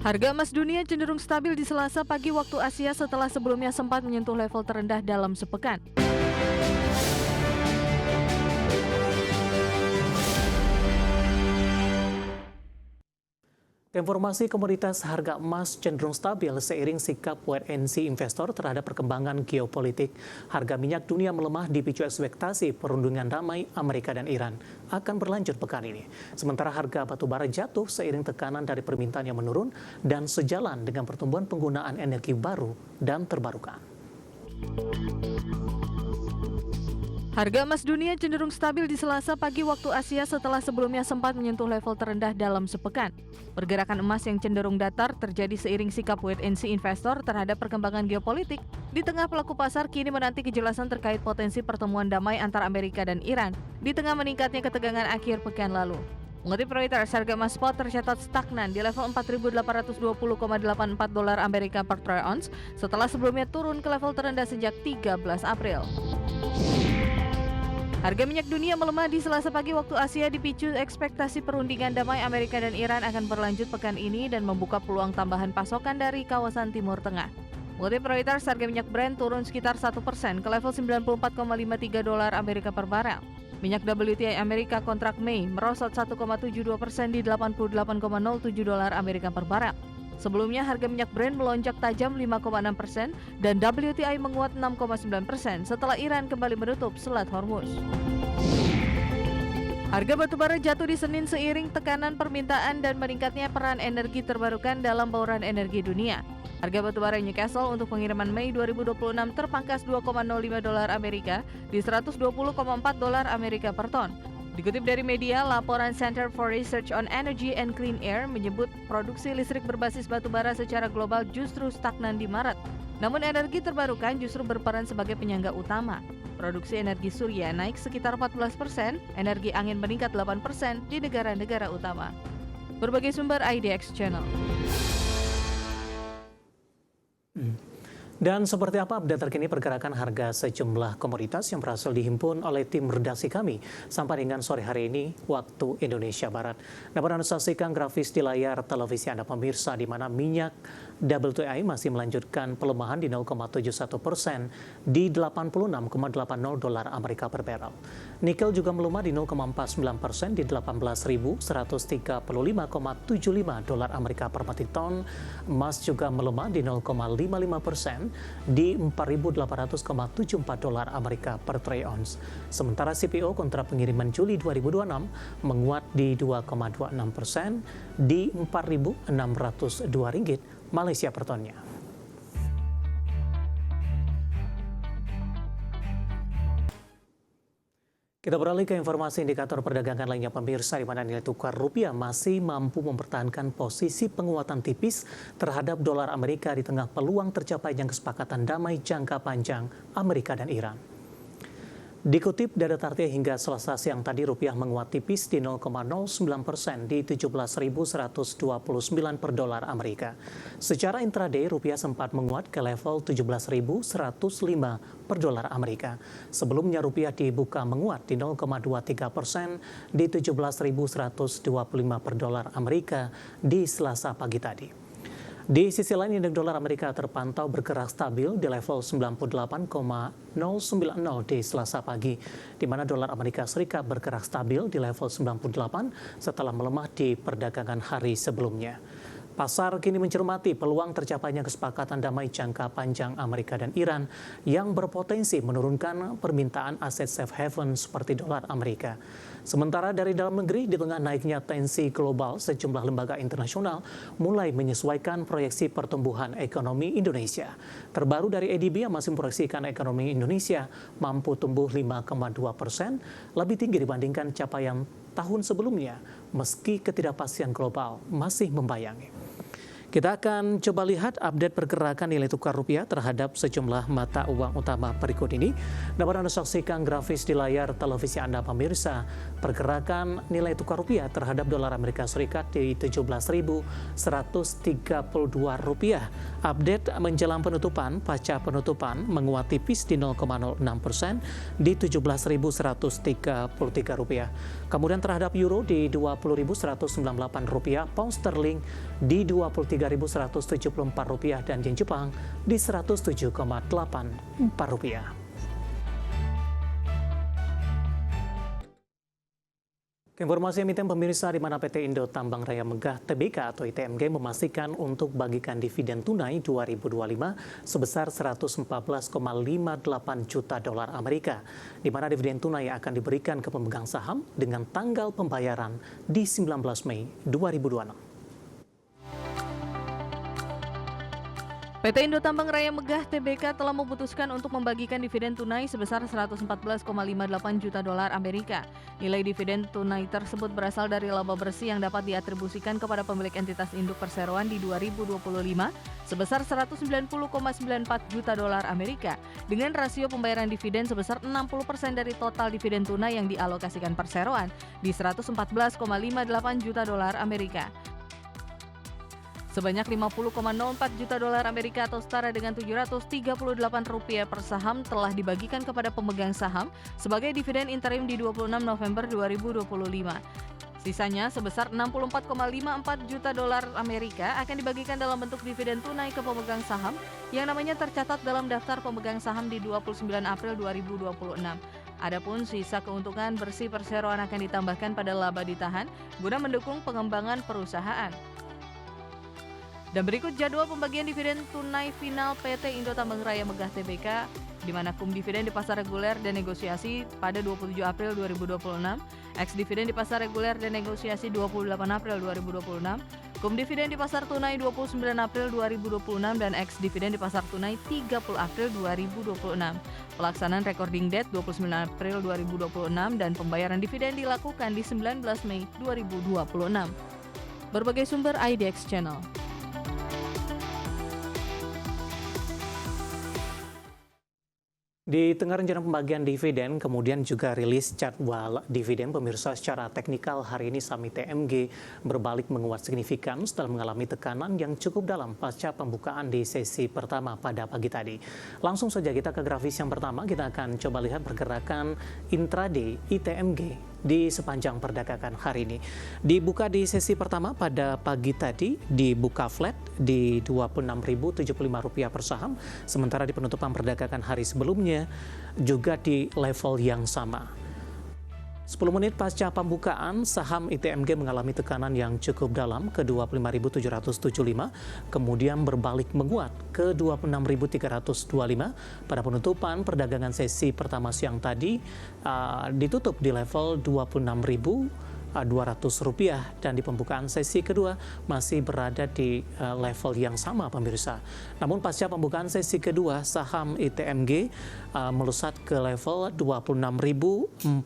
Harga emas dunia cenderung stabil di Selasa pagi waktu Asia setelah sebelumnya sempat menyentuh level terendah dalam sepekan. Informasi komoditas harga emas cenderung stabil seiring sikap wait-and-see investor terhadap perkembangan geopolitik. Harga minyak dunia melemah dipicu ekspektasi perundingan damai Amerika dan Iran akan berlanjut pekan ini. Sementara harga batu bara jatuh seiring tekanan dari permintaan yang menurun dan sejalan dengan pertumbuhan penggunaan energi baru dan terbarukan. Harga emas dunia cenderung stabil di Selasa pagi waktu Asia setelah sebelumnya sempat menyentuh level terendah dalam sepekan. Pergerakan emas yang cenderung datar terjadi seiring sikap wait-and-see investor terhadap perkembangan geopolitik. Di tengah pelaku pasar kini menanti kejelasan terkait potensi pertemuan damai antara Amerika dan Iran di tengah meningkatnya ketegangan akhir pekan lalu. Mengutip Reuters, harga emas spot tercatat stagnan di level 4.820,84 dolar Amerika per troy ounce setelah sebelumnya turun ke level terendah sejak 13 April. Harga minyak dunia melemah di Selasa pagi waktu Asia dipicu ekspektasi perundingan damai Amerika dan Iran akan berlanjut pekan ini dan membuka peluang tambahan pasokan dari kawasan Timur Tengah. Mengutip Reuters, harga minyak Brent turun sekitar 1% ke level 94,53 dolar Amerika per barel. Minyak WTI Amerika kontrak Mei merosot 1,72% di 88,07 dolar Amerika per barel. Sebelumnya harga minyak Brent melonjak tajam 5,6% dan WTI menguat 6,9% setelah Iran kembali menutup Selat Hormuz. Harga batubara jatuh di Senin seiring tekanan permintaan dan meningkatnya peran energi terbarukan dalam bauran energi dunia. Harga batubara Newcastle untuk pengiriman Mei 2026 terpangkas 2,05 dolar Amerika di 120,4 dolar Amerika per ton. Dikutip dari media, laporan Center for Research on Energy and Clean Air menyebut produksi listrik berbasis batubara secara global justru stagnan di Maret. Namun energi terbarukan justru berperan sebagai penyangga utama. Produksi energi surya naik sekitar 14%, energi angin meningkat 8% di negara-negara utama. Berbagai sumber IDX Channel. Dan seperti apa update terkini pergerakan harga sejumlah komoditas yang berhasil dihimpun oleh tim redaksi kami sampai dengan sore hari ini waktu Indonesia Barat. Dapat Anda saksikan grafis di layar televisi Anda pemirsa di mana minyak WTI masih melanjutkan pelemahan di 0,71% di 86,80 dolar Amerika per barrel. Nikel juga melemah di 0,49% di 18.135,75 dolar Amerika per metric ton. Emas juga melemah di 0,55% di 4.800,74 dolar Amerika per troy ounce. Sementara CPO kontrak pengiriman Juli 2026 menguat di 2,26% di 4.602 ringgit Malaysia per tonnya. Kita beralih ke informasi indikator perdagangan lainnya pemirsa, di mana nilai tukar rupiah masih mampu mempertahankan posisi penguatan tipis terhadap dolar Amerika di tengah peluang tercapainya kesepakatan damai jangka panjang Amerika dan Iran. Dikutip dari Tartia hingga Selasa siang tadi, rupiah menguat tipis di 0,09% di 17.129 per dolar Amerika. Secara intraday, rupiah sempat menguat ke level 17.105 per dolar Amerika. Sebelumnya rupiah dibuka menguat di 0,23% di 17.125 per dolar Amerika di Selasa pagi tadi. Di sisi lain, indeks dolar Amerika terpantau bergerak stabil di level 98,090 di Selasa pagi, di mana dolar Amerika Serikat bergerak stabil di level 98 setelah melemah di perdagangan hari sebelumnya. Pasar kini mencermati peluang tercapainya kesepakatan damai jangka panjang Amerika dan Iran yang berpotensi menurunkan permintaan aset safe haven seperti dolar Amerika. Sementara dari dalam negeri, di tengah naiknya tensi global, sejumlah lembaga internasional mulai menyesuaikan proyeksi pertumbuhan ekonomi Indonesia. Terbaru dari ADB yang masih memproyeksikan ekonomi Indonesia mampu tumbuh 5,2%, lebih tinggi dibandingkan capaian tahun sebelumnya, meski ketidakpastian global masih membayangi. Kita akan coba lihat update pergerakan nilai tukar rupiah terhadap sejumlah mata uang utama berikut ini. Dapat Anda saksikan grafis di layar televisi Anda pemirsa. Pergerakan nilai tukar rupiah terhadap dolar Amerika Serikat di 17.132 rupiah. Update menjelang penutupan, pasca penutupan menguat tipis di 0,06% di 17.133 rupiah. Kemudian terhadap euro di 20.198 rupiah, pound sterling di 23 Rp3.174 dan yen Jepang di Rp107,84. Informasi emiten pemirsa di mana PT Indo Tambang Raya Megah Tbk atau ITMG memastikan untuk bagikan dividen tunai 2025 sebesar 114,58 juta dolar Amerika, di mana dividen tunai akan diberikan ke pemegang saham dengan tanggal pembayaran di 19 Mei 2026. PT Indo Tambang Raya Megah Tbk telah memutuskan untuk membagikan dividen tunai sebesar 114,58 juta dolar Amerika. Nilai dividen tunai tersebut berasal dari laba bersih yang dapat diatribusikan kepada pemilik entitas induk perseroan di 2025 sebesar 190,94 juta dolar Amerika dengan rasio pembayaran dividen sebesar 60% dari total dividen tunai yang dialokasikan perseroan di 114,58 juta dolar Amerika. Sebanyak 50,04 juta dolar Amerika atau setara dengan Rp738 per saham telah dibagikan kepada pemegang saham sebagai dividen interim di 26 November 2025. Sisanya sebesar 64,54 juta dolar Amerika akan dibagikan dalam bentuk dividen tunai ke pemegang saham yang namanya tercatat dalam daftar pemegang saham di 29 April 2026. Adapun sisa keuntungan bersih perseroan akan ditambahkan pada laba ditahan guna mendukung pengembangan perusahaan. Dan berikut jadwal pembagian dividen tunai final PT Indo Tambang Raya Megah Tbk, di mana kum dividen di pasar reguler dan negosiasi pada 27 April 2026, ex dividen di pasar reguler dan negosiasi 28 April 2026, kum dividen di pasar tunai 29 April 2026, dan ex dividen di pasar tunai 30 April 2026. Pelaksanaan recording date 29 April 2026 dan pembayaran dividen dilakukan di 19 Mei 2026. Berbagai sumber IDX Channel. Di tengah rencana pembagian dividen, kemudian juga rilis jadwal dividen pemirsa secara teknikal hari ini saham ITMG berbalik menguat signifikan setelah mengalami tekanan yang cukup dalam pasca pembukaan di sesi pertama pada pagi tadi. Langsung saja kita ke grafis yang pertama, kita akan coba lihat pergerakan intraday ITMG di sepanjang perdagangan hari ini. Dibuka di sesi pertama pada pagi tadi, dibuka flat di Rp26.075 per saham, sementara di penutupan perdagangan hari sebelumnya juga di level yang sama. 10 menit pasca pembukaan, saham ITMG mengalami tekanan yang cukup dalam ke 25.775, kemudian berbalik menguat ke 26.325 pada penutupan perdagangan sesi pertama siang tadi, ditutup di level Rp26.200 dan di pembukaan sesi kedua masih berada di level yang sama pemirsa. Namun pasca pembukaan sesi kedua, saham ITMG melesat ke level 26.425.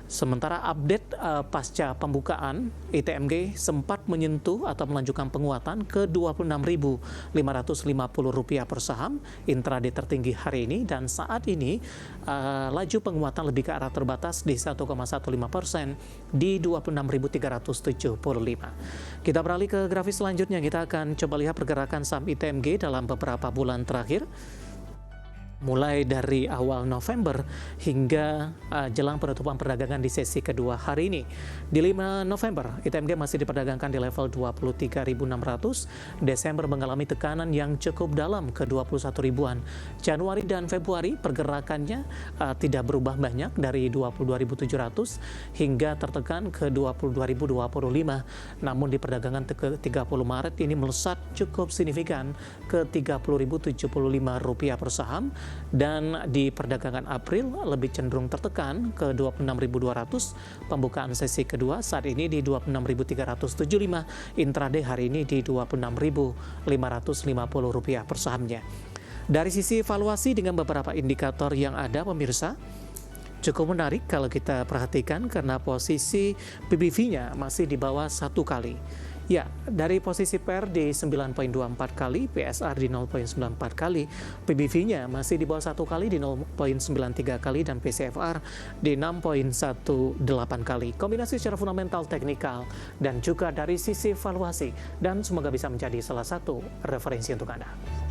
Sementara update pasca pembukaan, ITMG sempat menyentuh atau melanjutkan penguatan ke Rp26.550 per saham intraday tertinggi hari ini, dan saat ini laju penguatan lebih ke arah terbatas di 1,15% di Rp26.375. Kita beralih ke grafis selanjutnya, kita akan coba lihat pergerakan saham ITMG dalam beberapa bulan terakhir. Mulai dari awal November hingga jelang penutupan perdagangan di sesi kedua hari ini. Di 5 November, ITMG masih diperdagangkan di level 23.600. Desember mengalami tekanan yang cukup dalam ke 21 ribuan. Januari dan Februari pergerakannya tidak berubah banyak dari 22.700 hingga tertekan ke 22.025. Namun di perdagangan ke 30 Maret ini melesat cukup signifikan ke Rp30.075 per saham. Dan di perdagangan April lebih cenderung tertekan ke 26.200. Pembukaan sesi kedua saat ini di 26.375, intraday hari ini di Rp26.550 per sahamnya. Dari sisi valuasi dengan beberapa indikator yang ada pemirsa, cukup menarik kalau kita perhatikan karena posisi PBV-nya masih di bawah 1 kali. Ya, dari posisi PER di 9,24 kali, PSR di 0,94 kali, PBV-nya masih di bawah 1 kali di 0,93 kali, dan PCFR di 6,18 kali. Kombinasi secara fundamental, teknikal, dan juga dari sisi valuasi, dan semoga bisa menjadi salah satu referensi untuk Anda.